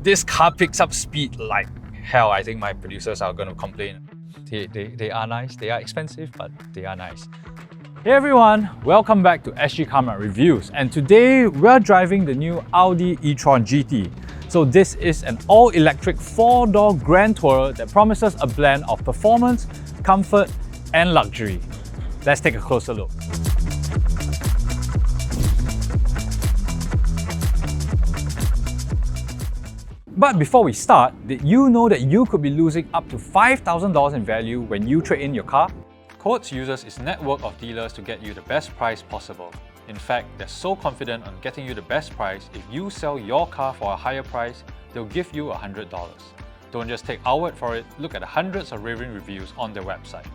This car picks up speed like hell. I think my producers are going to complain. They are nice. They are expensive, but they are nice. Hey everyone, welcome back to Sgcarmart Reviews, and today we're driving the new Audi e-tron GT. So this is an all-electric 4-door Grand Tourer that promises a blend of performance, comfort and luxury. Let's take a closer look. But before we start, did you know that you could be losing up to $5,000 in value when you trade in your car? Quotz uses its network of dealers to get you the best price possible. In fact, they're so confident on getting you the best price, if you sell your car for a higher price, they'll give you $100. Don't just take our word for it, look at the hundreds of raving reviews on their website.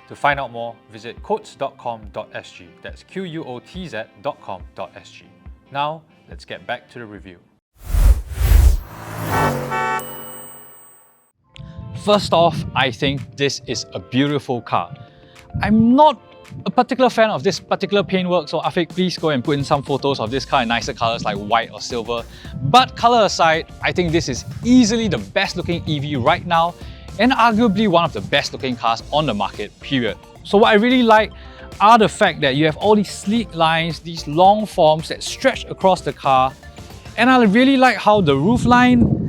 To find out more, visit quotz.com.sg, that's quotz.com.sg. Now, let's get back to the review. First off, I think this is a beautiful car. I'm not a particular fan of this particular paintwork, so Afiq, please go and put in some photos of this car in nicer colors like white or silver. But color aside, I think this is easily the best looking EV right now and arguably one of the best looking cars on the market, period. So what I really like are the fact that you have all these sleek lines, these long forms that stretch across the car, and I really like how the roofline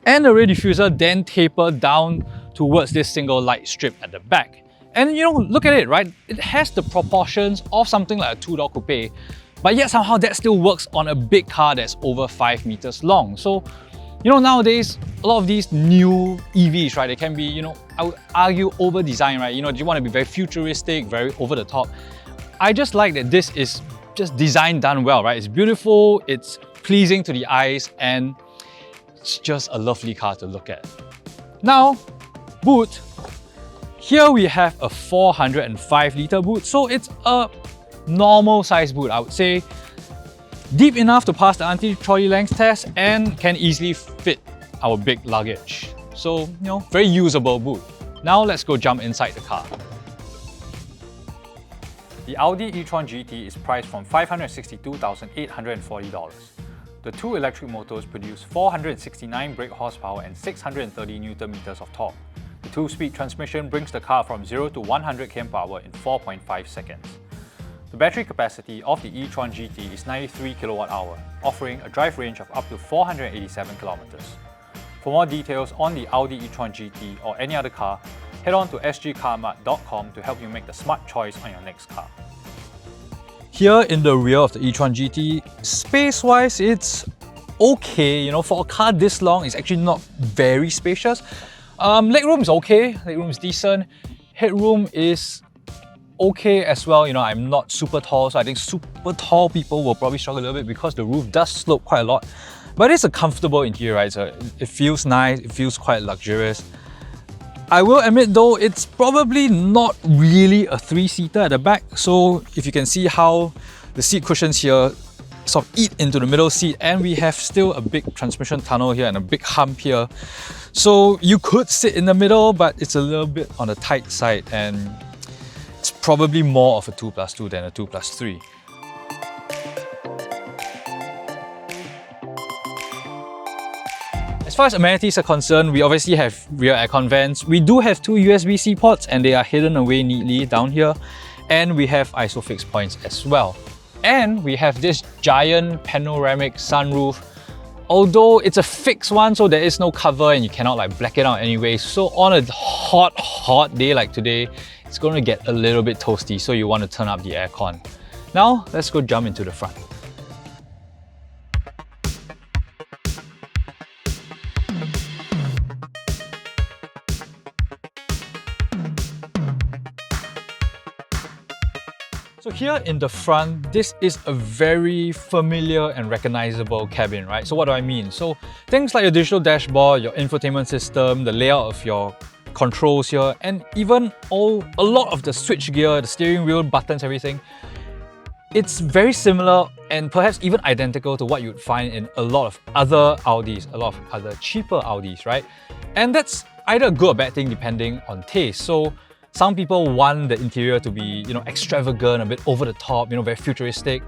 and the rear diffuser then taper down towards this single light strip at the back. And you know, look at it, right? It has the proportions of something like a 2-door coupe, but yet somehow that still works on a big car that's over 5 meters long. So, you know, nowadays, a lot of these new EVs, right, they can be, you know, I would argue over-designed, right? You know, you want to be very futuristic, very over the top. I just like that this is just design done well, right? It's beautiful, it's pleasing to the eyes, and it's just a lovely car to look at. Now, boot. Here we have a 405-litre boot, so it's a normal size boot, I would say. Deep enough to pass the anti-trolley length test and can easily fit our big luggage. So, you know, very usable boot. Now let's go jump inside the car. The Audi e-tron GT is priced from $562,840. The two electric motors produce 469 brake horsepower and 630 Nm of torque. The 2-speed transmission brings the car from 0 to 100 km/h in 4.5 seconds. The battery capacity of the e-tron GT is 93 kWh, offering a drive range of up to 487 km. For more details on the Audi e-tron GT or any other car, head on to sgcarmart.com to help you make the smart choice on your next car. Here in the rear of the e-tron GT, space-wise, it's okay. You know, for a car this long, it's actually not very spacious. Legroom is okay, legroom is decent. Headroom is okay as well. You know, I'm not super tall, so I think super tall people will probably struggle a little bit because the roof does slope quite a lot. But it's a comfortable interior, right? So it feels nice, it feels quite luxurious. I will admit though, it's probably not really a 3-seater at the back. So if you can see how the seat cushions here sort of eat into the middle seat, and we have still a big transmission tunnel here and a big hump here. So you could sit in the middle, but it's a little bit on the tight side, and it's probably more of a 2+2 than a 2+3. As far as amenities are concerned, we obviously have rear aircon vents. We do have 2 USB-C ports, and they are hidden away neatly down here. And we have ISOFIX points as well. And we have this giant panoramic sunroof. Although it's a fixed one, so there is no cover and you cannot like black it out anyway. So on a hot day like today, it's going to get a little bit toasty, so you want to turn up the aircon. Now, let's go jump into the front. So here in the front, this is a very familiar and recognizable cabin, right? So what do I mean? So things like your digital dashboard, your infotainment system, the layout of your controls here, and even a lot of the switchgear, the steering wheel, buttons, everything. It's very similar and perhaps even identical to what you'd find in a lot of other Audis, a lot of other cheaper Audis, right? And that's either a good or bad thing depending on taste. So some people want the interior to be, you know, extravagant, a bit over the top, you know, very futuristic.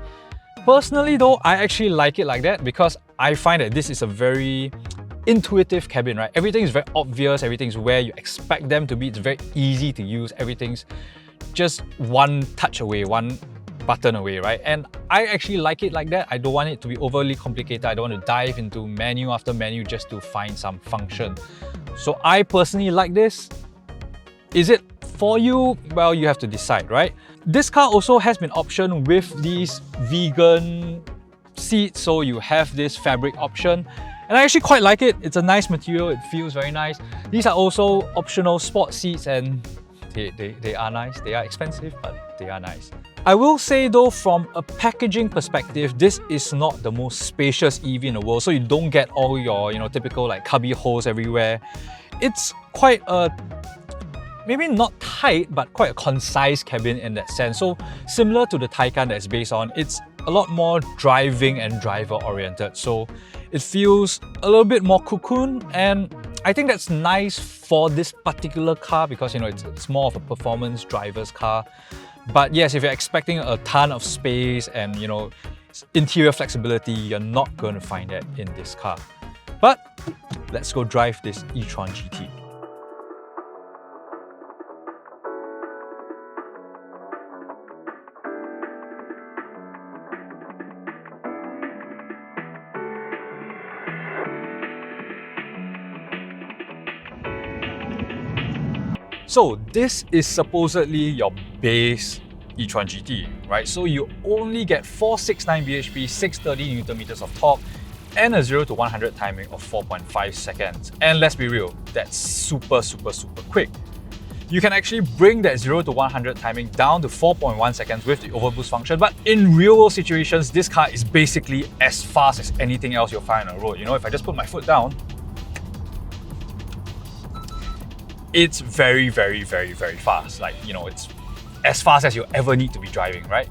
Personally though, I actually like it like that because I find that this is a very intuitive cabin, right? Everything is very obvious, everything's where you expect them to be, it's very easy to use, everything's just one touch away, one button away, right? And I actually like it like that. I don't want it to be overly complicated. I don't want to dive into menu after menu just to find some function. So I personally like this. Is it for you? Well, you have to decide, right? This car also has been optioned with these vegan seats, so you have this fabric option. And I actually quite like it. It's a nice material, it feels very nice. These are also optional sport seats and they are nice. They are expensive, but they are nice. I will say though, from a packaging perspective, this is not the most spacious EV in the world, so you don't get all your, typical like cubby holes everywhere. It's quite a, maybe not tight, but quite a concise cabin in that sense. So similar to the Taycan that it's based on, it's a lot more driving and driver oriented. So it feels a little bit more cocoon, and I think that's nice for this particular car because it's more of a performance driver's car. But yes, if you're expecting a ton of space and interior flexibility, you're not going to find that in this car. But let's go drive this e-tron GT. So this is supposedly your base e-tron GT, right? So you only get 469 bhp, 630 Nm of torque, and a 0 to 100 timing of 4.5 seconds. And let's be real, that's super quick. You can actually bring that 0 to 100 timing down to 4.1 seconds with the overboost function, but in real world situations, this car is basically as fast as anything else you'll find on the road. If I just put my foot down, it's very fast. Like, it's as fast as you ever need to be driving, right?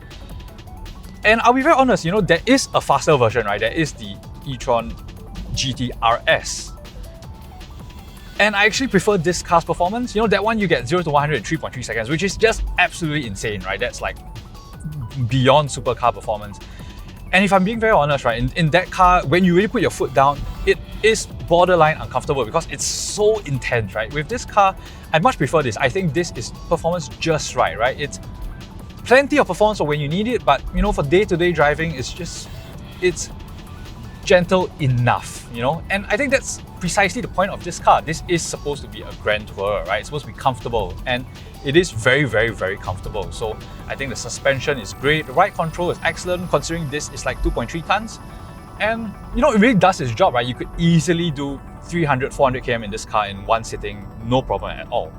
And I'll be very honest, there is a faster version, right? There is the e-tron GT RS. And I actually prefer this car's performance. That one you get 0 to 100 in 3.3 seconds, which is just absolutely insane, right? That's like beyond supercar performance. And if I'm being very honest, right, in that car, when you really put your foot down, it is borderline uncomfortable because it's so intense, right? With this car, I much prefer this. I think this is performance just right? It's plenty of performance for when you need it, but for day-to-day driving, it's gentle enough, And I think that's precisely the point of this car. This is supposed to be a grand tourer, right? It's supposed to be comfortable, and it is very comfortable. So I think the suspension is great. The ride control is excellent, considering this is like 2.3 tons. And it really does its job, right? You could easily do 300, 400 km in this car in one sitting, no problem at all.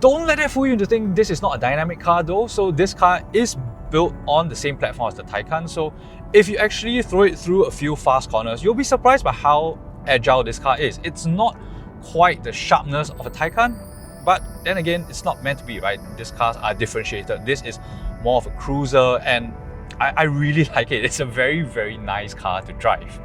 Don't let that fool you into thinking this is not a dynamic car though. So this car is built on the same platform as the Taycan. So if you actually throw it through a few fast corners, you'll be surprised by how agile this car is. It's not quite the sharpness of a Taycan, but then again, it's not meant to be, right? These cars are differentiated. This is more of a cruiser, and I really like it. It's a very nice car to drive.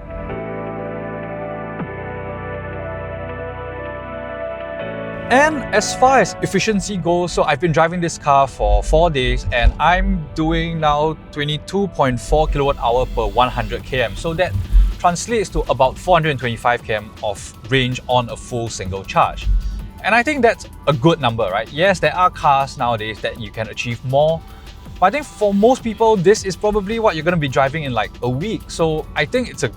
And as far as efficiency goes, so I've been driving this car for 4 days and I'm doing now 22.4 kWh per 100 km. So that translates to about 425 km of range on a full single charge. And I think that's a good number, right? Yes, there are cars nowadays that you can achieve more, but I think for most people, this is probably what you're going to be driving in like a week. So I think it's a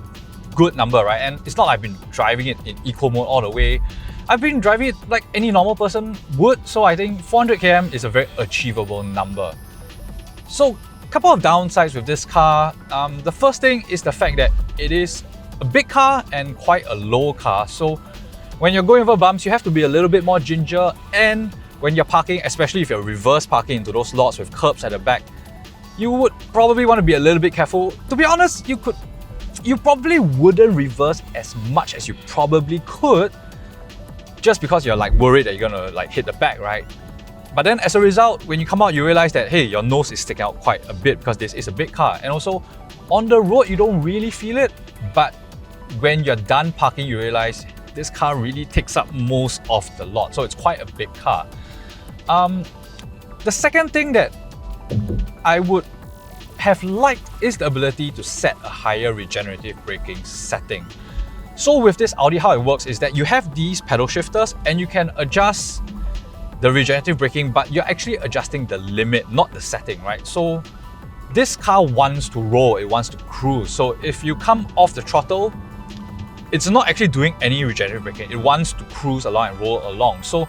good number, right? And it's not like I've been driving it in eco mode all the way. I've been driving it like any normal person would. So I think 400 km is a very achievable number. So a couple of downsides with this car. The first thing is the fact that it is a big car and quite a low car. So when you're going over bumps, you have to be a little bit more ginger, and when you're parking, especially if you're reverse parking into those lots with curbs at the back, you would probably want to be a little bit careful. To be honest, you probably wouldn't reverse as much as you probably could, just because you're like worried that you're gonna like hit the back, right? But then as a result, when you come out, you realize that, hey, your nose is sticking out quite a bit because this is a big car. And also on the road, you don't really feel it, but when you're done parking, you realize this car really takes up most of the lot. So it's quite a big car. The second thing that I would have liked is the ability to set a higher regenerative braking setting. So with this Audi, how it works is that you have these pedal shifters and you can adjust the regenerative braking, but you're actually adjusting the limit, not the setting, right? So this car wants to roll, it wants to cruise. So if you come off the throttle, it's not actually doing any regenerative braking. It wants to cruise along and roll along. So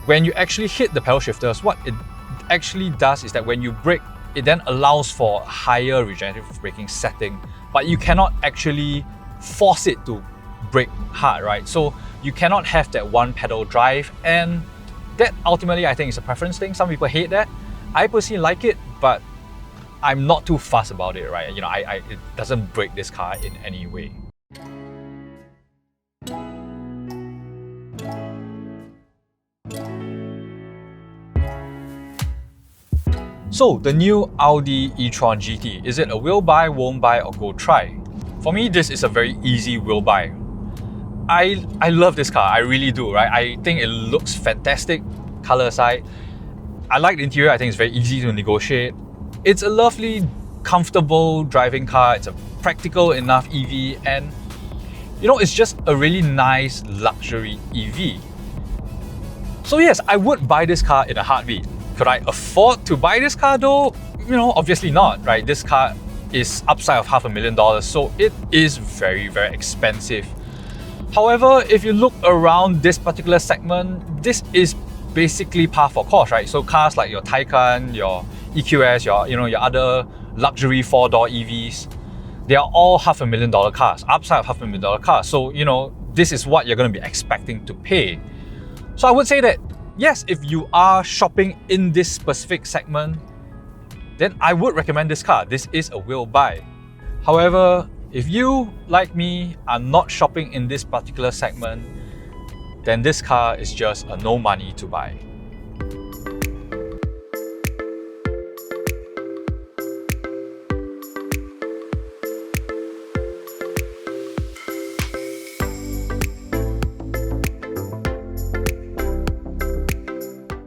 when you actually hit the pedal shifters, what it actually does is that when you brake, it then allows for a higher regenerative braking setting, but you cannot actually force it to brake hard, right? So you cannot have that one pedal drive, and that ultimately I think is a preference thing. Some people hate that. I personally like it, but I'm not too fussed about it, right? You know, it doesn't break this car in any way. So the new Audi e-tron GT, is it a will buy, won't buy, or go try? For me, this is a very easy will buy. I love this car, I really do, right? I think it looks fantastic, color aside. I like the interior, I think it's very easy to negotiate. It's a lovely, comfortable driving car, it's a practical enough EV, and you know, it's just a really nice luxury EV. So yes, I would buy this car in a heartbeat. Could I afford to buy this car though? You know, obviously not, right? This car is upside of $500,000, so it is very, very expensive. However, if you look around this particular segment, this is basically par for course, right? So cars like your Taycan, your EQS, your other luxury 4-door EVs, they are all $500,000 cars, upside of $500,000 cars. So, you know, this is what you're going to be expecting to pay. So I would say that, yes, if you are shopping in this specific segment, then I would recommend this car. This is a will buy. However, if you, like me, are not shopping in this particular segment, then this car is just a no money to buy.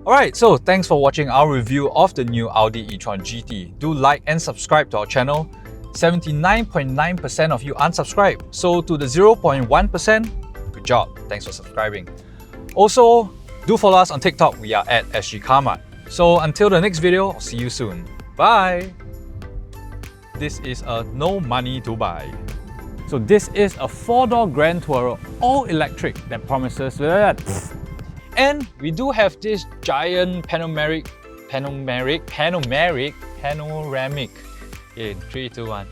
Alright, so thanks for watching our review of the new Audi e-tron GT. Do like and subscribe to our channel. 79.9% of you unsubscribed, so to the 0.1%, good job, thanks for subscribing. Also, do follow us on TikTok, we are at Sgcarmart. So until the next video, I'll see you soon. Bye! This is a no money to buy. So this is a 4-door Grand Tourer, all electric, that promises and we do have this giant panoramic. In 3, 2, 1.